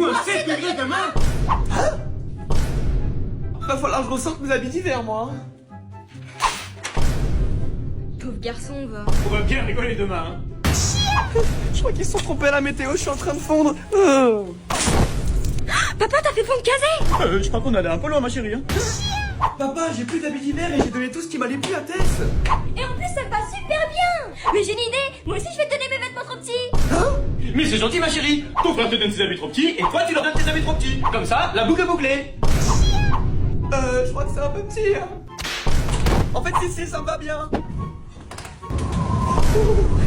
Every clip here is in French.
Moi, 7 degrés demain. Hein? Va falloir que je ressorte mes habits d'hiver, moi. Pauvre garçon, va. On va bien rigoler demain, hein. Je crois qu'ils se sont trompés à la météo, je suis en train de fondre. Papa, t'as fait fondre Kazé. Je crois qu'on allait un peu loin, ma chérie, hein. Papa, j'ai plus d'habits d'hiver et j'ai donné tout ce qui m'allait plus à Tess. Et en plus, ça me va super bien. Mais j'ai une idée. Moi aussi, je vais te donner mes vêtements trop petits. Hein? Mais c'est gentil, ma chérie. Ton frère te donne ses habits trop petits et toi, tu leur donnes tes habits trop petits. Comme ça, la boucle est bouclée. Je crois que c'est un peu petit, hein. En fait, si, ça me va bien.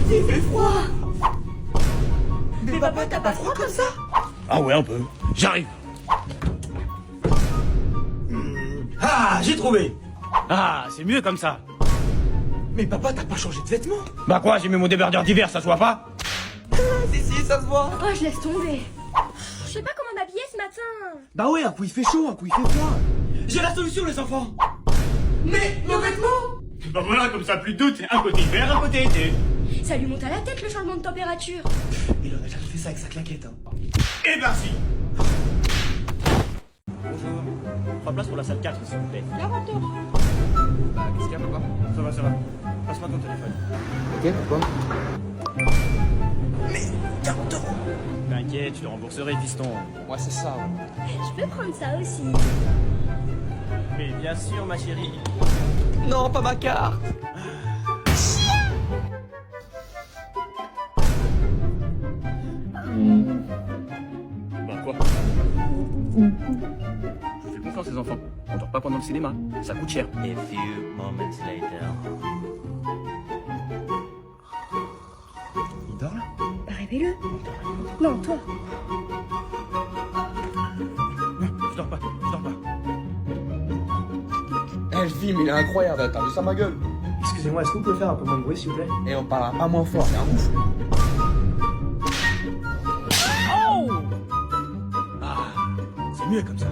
Il fait froid. Mais papa, t'as pas froid comme ça? Ah ouais, un peu. J'arrive. Ah, j'ai trouvé. Ah, c'est mieux comme ça. Mais papa, t'as pas changé de vêtements? Bah quoi, j'ai mis mon débardeur d'hiver, ça se voit pas? Si, ça se voit. Oh, je laisse tomber. Je sais pas comment m'habiller ce matin. Bah ouais, un coup il fait chaud, un coup il fait froid. J'ai la solution, les enfants. Mais nos vêtements? Bah voilà, comme ça, plus de doute. Un côté hiver, un côté été. Ça lui monte à la tête le changement de température. Il aurait jamais fait ça avec sa claquette, hein. Eh ben si. Bonjour. 3 places pour la salle 4, s'il vous plaît. 40 €. Bah, qu'est-ce qu'il y a, papa? Ça va. Passe-moi ton téléphone. Ok, pourquoi? Mais 40 €. T'inquiète, je te rembourserai, fiston. Ouais, c'est ça, ouais. Je peux prendre ça aussi. Mais bien sûr, ma chérie. Non, pas ma carte. Bah quoi? Je vous fais confiance, les enfants. On dort pas pendant le cinéma. Ça coûte cher. A few moments later. Il dort, là? Bah, réveille-le. Non, toi. Non, je dors pas. Eh, le film, il est incroyable, t'as vu ça, ma gueule? Excusez-moi, est-ce que vous pouvez faire un peu moins de bruit, s'il vous plaît? Et on parlera pas moins fort, c'est un ouf. Oh! Ah, c'est mieux comme ça.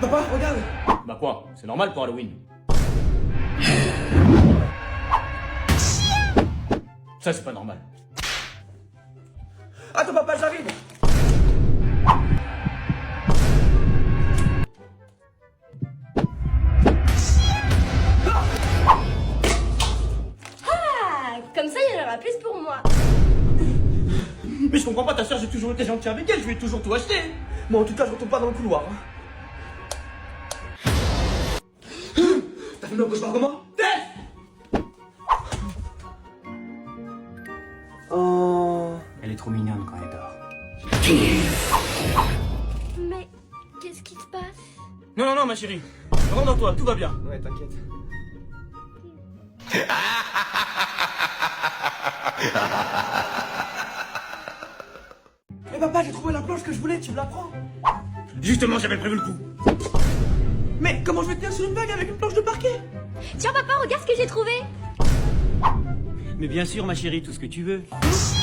Papa, regarde! Bah quoi? C'est normal pour Halloween. Ça, c'est pas normal. Attends, papa, j'arrive! Ah, comme ça, il y en aura plus pour moi. Mais je comprends pas, ta soeur, j'ai toujours été gentil avec elle, je lui ai toujours tout acheté. Moi, en tout cas, je retourne pas dans le couloir. hein. T'as fait un cauchemar comment? Oh... Elle est trop mignonne quand elle dort. Mais qu'est-ce qui se passe? Non, ma chérie. Rendors-toi, tout va bien. Ouais, t'inquiète. Mais papa, j'ai trouvé la planche que je voulais, tu me la prends? Justement, j'avais prévu le coup. Mais comment je vais tenir sur une vague avec une planche de parquet? Tiens, papa, regarde ce que j'ai trouvé. Mais bien sûr, ma chérie, tout ce que tu veux.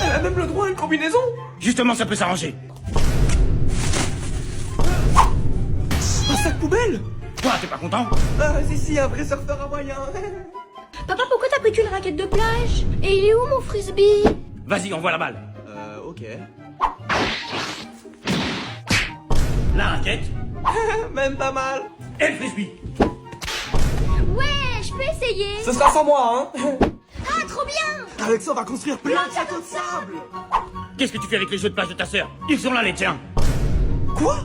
Elle a même le droit à une combinaison. Justement, ça peut s'arranger. Un sac poubelle. Quoi, t'es pas content? Ah, si, un vrai surfeur à moyen. Papa, pourquoi t'as pris qu'une raquette de plage? Et il est où mon frisbee? Vas-y, envoie la balle. Ok. La raquette Même pas mal. et le frisbee. Ouais, je peux essayer. Ce sera sans moi, hein. Ah, trop bien. Avec ça, on va construire plein de châteaux de sable. Qu'est-ce que tu fais avec les jeux de plage de ta sœur? Ils sont là, les tiens. Quoi?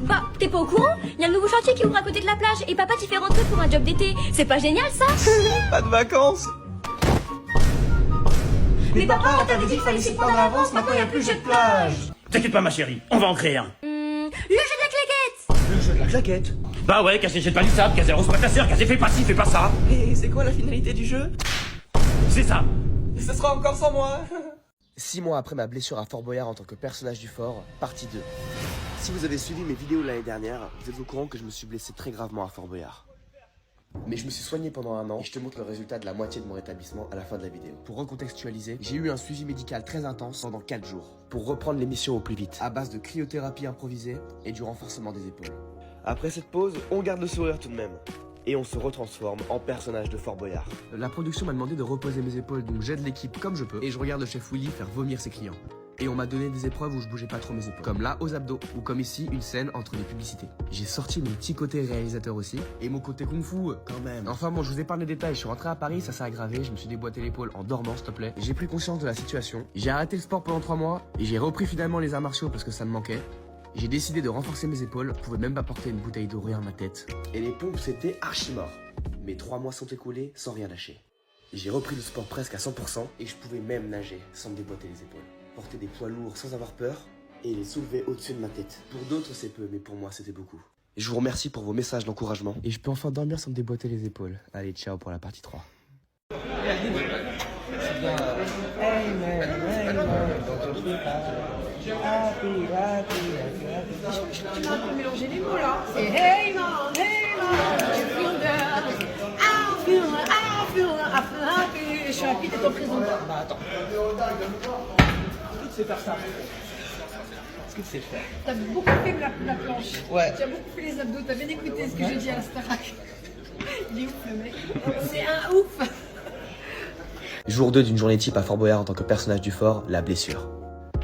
Bah, t'es pas au courant? Il y a le nouveau chantier qui ouvre à côté de la plage et papa t'y fait rentrer pour un job d'été. C'est pas génial ça? Pas de vacances. Mais papa, on t'avait dit qu'il fallait s'y prendre à l'avance, maintenant il y a plus de jeu de plage. T'inquiète pas, ma chérie, on va en créer un. Le jeu de la claquette. Le jeu de la claquette. Bah ouais, Casé jette pas du sable, Casé rose pas ta sœur, Casé fais pas ci, fais pas ça. Et c'est quoi la finalité du jeu? C'est ça. Et ce sera encore sans moi. 6 mois après ma blessure à Fort Boyard en tant que personnage du fort, partie 2. Si vous avez suivi mes vidéos l'année dernière, vous êtes au courant que je me suis blessé très gravement à Fort Boyard. Mais je me suis soigné pendant 1 an et je te montre le résultat de la moitié de mon rétablissement à la fin de la vidéo. Pour recontextualiser, j'ai eu un suivi médical très intense pendant 4 jours pour reprendre l'émission au plus vite, à base de cryothérapie improvisée et du renforcement des épaules. Après cette pause, on garde le sourire tout de même. et on se retransforme en personnage de Fort Boyard. La production m'a demandé de reposer mes épaules, donc j'aide l'équipe comme je peux et je regarde le chef Willy faire vomir ses clients. Et on m'a donné des épreuves où je bougeais pas trop mes épaules, comme là aux abdos, ou comme ici une scène entre les publicités. J'ai sorti mon petit côté réalisateur aussi, et mon côté kung-fu quand même. Enfin bon, je vous épargne les détails, je suis rentré à Paris, ça s'est aggravé, je me suis déboîté l'épaule en dormant s'il te plaît. J'ai pris conscience de la situation, j'ai arrêté le sport pendant 3 mois, et j'ai repris finalement les arts martiaux parce que ça me manquait. J'ai décidé de renforcer mes épaules, je pouvais même pas porter une bouteille d'eau rien à ma tête. Et les pompes c'était archi mort. Mes 3 mois sont écoulés sans rien lâcher. J'ai repris le sport presque à 100% et je pouvais même nager sans me déboîter les épaules. Porter des poids lourds sans avoir peur et les soulever au-dessus de ma tête. Pour d'autres c'est peu, mais pour moi c'était beaucoup. Je vous remercie pour vos messages d'encouragement. Et je peux enfin dormir sans me déboîter les épaules. Allez, ciao pour la partie 3. Tu m'as un peu mélangé les mots là. C'est hey man, you feel that, I feel happy. Je suis happy d'être en prison. Bah attends. Tu sais faire ça. Est-ce que tu sais le faire? T'as beaucoup fait la planche. Ouais. Tu as beaucoup fait les abdos. T'as bien écouté ce que j'ai dit à la Starac. Il est ouf le mec. C'est un ouf. Jour 2 d'une journée type à Fort Boyard en tant que personnage du fort, la blessure.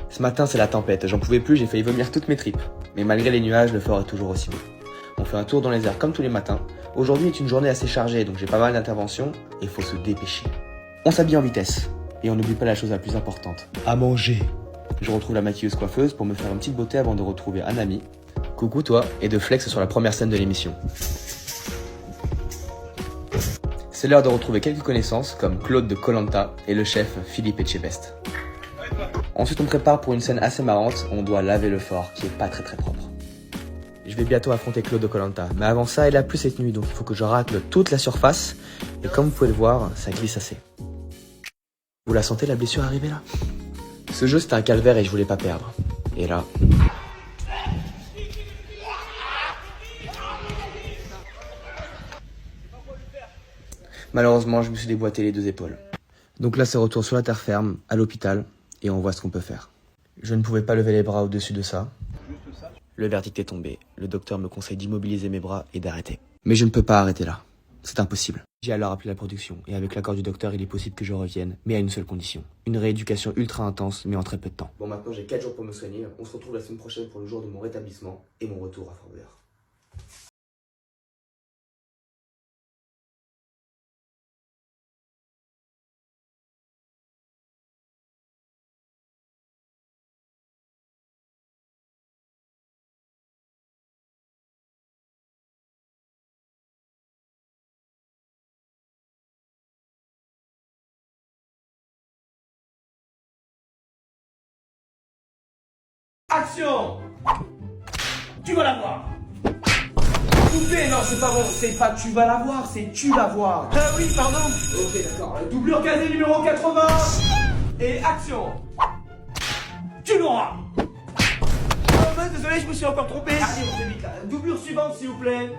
Ce matin c'est la tempête, j'en pouvais plus, j'ai failli vomir toutes mes tripes. Mais malgré les nuages, le fort est toujours aussi beau. On fait un tour dans les airs comme tous les matins. Aujourd'hui est une journée assez chargée, donc j'ai pas mal d'interventions et faut se dépêcher. On s'habille en vitesse. Et on n'oublie pas la chose la plus importante, à manger. Je retrouve la maquilleuse coiffeuse pour me faire une petite beauté avant de retrouver un ami. Coucou toi, et de flex sur la première scène de l'émission. C'est l'heure de retrouver quelques connaissances comme Claude de Koh Lanta et le chef Philippe Etchebest. Ensuite on prépare pour une scène assez marrante, on doit laver le fort qui est pas très propre. Je vais bientôt affronter Claude de Koh Lanta, mais avant ça il a plu cette nuit donc il faut que je racle toute la surface et comme vous pouvez le voir, ça glisse assez. Vous la sentez la blessure arriver là? Ce jeu c'était un calvaire et je voulais pas perdre. Et là... Malheureusement, je me suis déboîté les 2 épaules. Donc là, c'est retour sur la terre ferme, à l'hôpital, et on voit ce qu'on peut faire. Je ne pouvais pas lever les bras au-dessus de ça. Le verdict est tombé. Le docteur me conseille d'immobiliser mes bras et d'arrêter. Mais je ne peux pas arrêter là. C'est impossible. J'ai alors appelé la production, et avec l'accord du docteur, il est possible que je revienne, mais à une seule condition. Une rééducation ultra intense, mais en très peu de temps. Bon, maintenant j'ai 4 jours pour me soigner. On se retrouve la semaine prochaine pour le jour de mon rétablissement et mon retour à Fort Boyard. Action! Tu vas la voir! Coupé, non c'est pas bon, c'est pas tu vas la voir, c'est tu vas voir. Ah oui, pardon! Ok d'accord. Doublure casée numéro 80! Et action! Tu l'auras! Oh mince, désolé, je me suis encore trompé! Allez, on fait vite là. Doublure suivante, s'il vous plaît!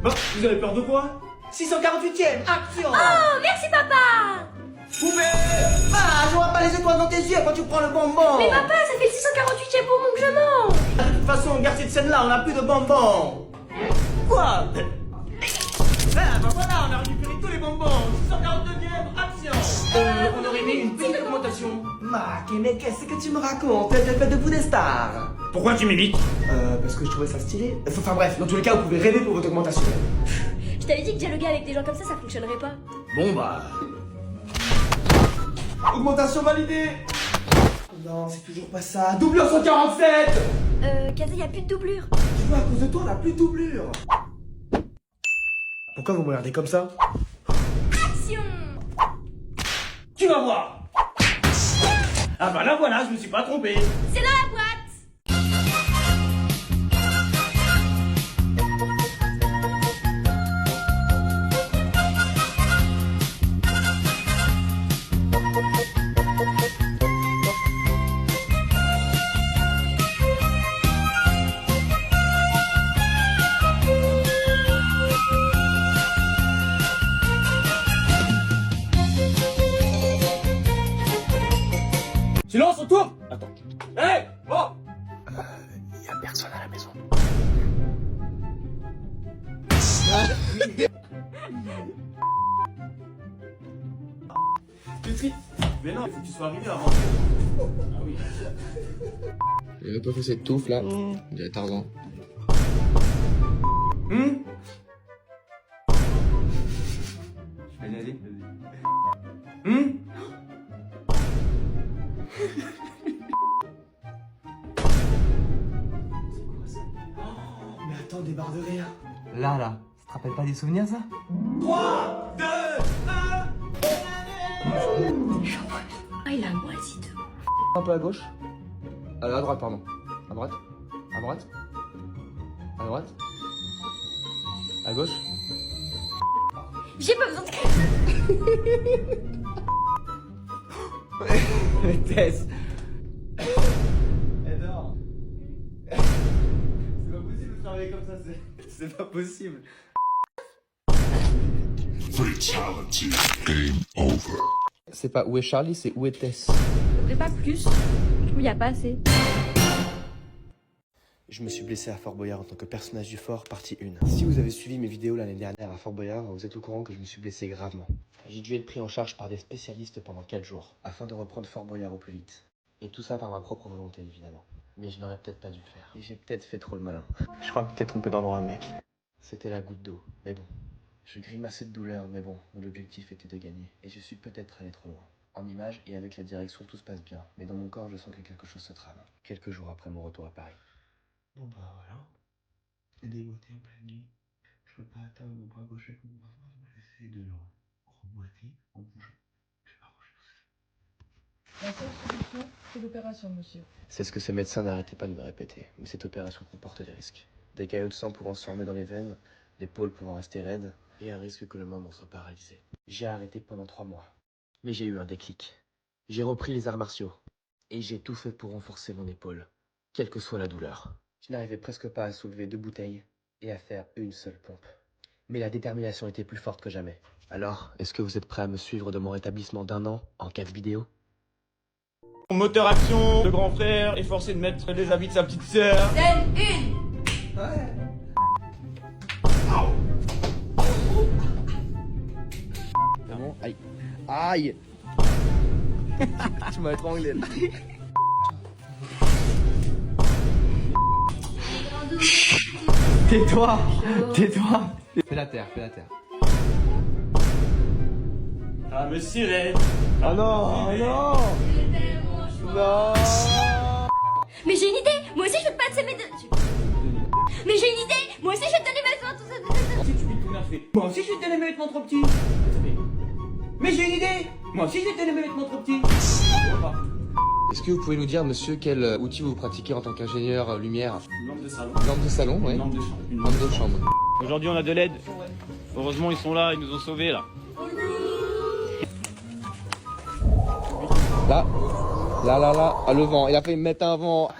Bon, vous avez peur de quoi? 648ème, action. Oh, merci papa! Poupée! Ah, je vois pas les étoiles dans tes yeux quand tu prends le bonbon. Mais papa, ça fait le 648e bonbon que je mange! De toute façon, regarde cette scène là, on a plus de bonbons. Quoi? Ah, bah voilà, on a récupéré tous les bonbons! 649ème, action! On aurait aimé une petite augmentation. Marc, mais qu'est-ce que tu me racontes? T'as fait de vous des stars. Pourquoi tu m'imites? Parce que je trouvais ça stylé. Enfin bref, dans tous les cas, vous pouvez rêver pour votre augmentation. Je t'avais dit que dialoguer avec des gens comme ça fonctionnerait pas. Bon bah... Augmentation validée! Non, c'est toujours pas ça. Doublure 147. Kaza, y a plus de doublure. Tu vois, à cause de toi, on a plus de doublure. Pourquoi vous me regardez comme ça? Action! Tu vas voir! Ah bah là voilà, je me suis pas trompé! C'est dans la boîte! Silence autour! Attends. Hé! Bon! Y a personne à la maison. Petri. Mais non, il faut que tu sois arrivé avant. Ah oui. Il a pas fait cette touffe là. On dirait Tarzan. Allez. Mais attends, des barres de rire. Là, ça te rappelle pas des souvenirs, ça? 3, 2, 1. Ah, il a moisi de... Un peu à gauche. À droite, pardon. À droite. À droite. À droite. À gauche. J'ai pas besoin de... Tess. Elle dort. C'est pas possible de travailler comme ça, c'est pas possible. C'est pas où est Charlie, c'est où est Tess. Faudrait pas plus. Je trouve y a pas assez. Je me suis blessé à Fort Boyard en tant que personnage du fort, partie 1. Si vous avez suivi mes vidéos l'année dernière à Fort Boyard, vous êtes au courant que je me suis blessé gravement. J'ai dû être pris en charge par des spécialistes pendant 4 jours, afin de reprendre Fort Boyard au plus vite. Et tout ça par ma propre volonté, évidemment. Mais je n'aurais peut-être pas dû le faire. Et j'ai peut-être fait trop le malin. Je crois que t'es trompé d'endroit, mec. C'était la goutte d'eau, mais bon. Je grimaçais de douleur, mais bon, l'objectif était de gagner. Et je suis peut-être allé trop loin. En image et avec la direction, tout se passe bien. Mais dans mon corps, je sens que quelque chose se trame. Quelques jours après mon retour à Paris. Bon bah voilà, dégoûté en pleine nuit, je peux pas atteindre mon bras gauche avec mon bras droit, donc j'essaie de le remboîter en bougeant. Je vais pas La seule solution, c'est l'opération, monsieur. C'est ce que ces médecins n'arrêtaient pas de me répéter, mais cette opération comporte des risques. Des caillots de sang pouvant se former dans les veines, l'épaule pouvant rester raide, et un risque que le membre soit paralysé. J'ai arrêté pendant 3 mois. Mais j'ai eu un déclic. J'ai repris les arts martiaux, et j'ai tout fait pour renforcer mon épaule, quelle que soit la douleur. Je n'arrivais presque pas à soulever 2 bouteilles et à faire une seule pompe. Mais la détermination était plus forte que jamais. Alors, est-ce que vous êtes prêts à me suivre de mon rétablissement d'1 an en 4 vidéos? Moteur action, le grand frère est forcé de mettre les habits de sa petite sœur. Scène 1. C'est bon. Aïe. Aïe. Tu m'as étranglé là. Tais-toi. Fais la terre. Ah, me cirer. Oh non, non. Mais j'ai une idée. Moi aussi, je veux pas te s'aimer de... Mais j'ai une idée. Moi aussi, je vais te donner ma soin, tout ça. Si tu lui tournes un fait. Moi aussi, je vais te donner mes vêtements trop petits. Mais j'ai une idée. Moi aussi, je vais te donner mes vêtements trop petits. Est-ce que vous pouvez nous dire, monsieur, quel outil vous pratiquez en tant qu'ingénieur lumière? Une lampe de salon. Une lampe de salon, ouais. Une lampe de chambre. Une lampe de chambre. Aujourd'hui on a de l'aide. Heureusement ils sont là, ils nous ont sauvés là. Là, le vent. Il a failli me mettre un vent.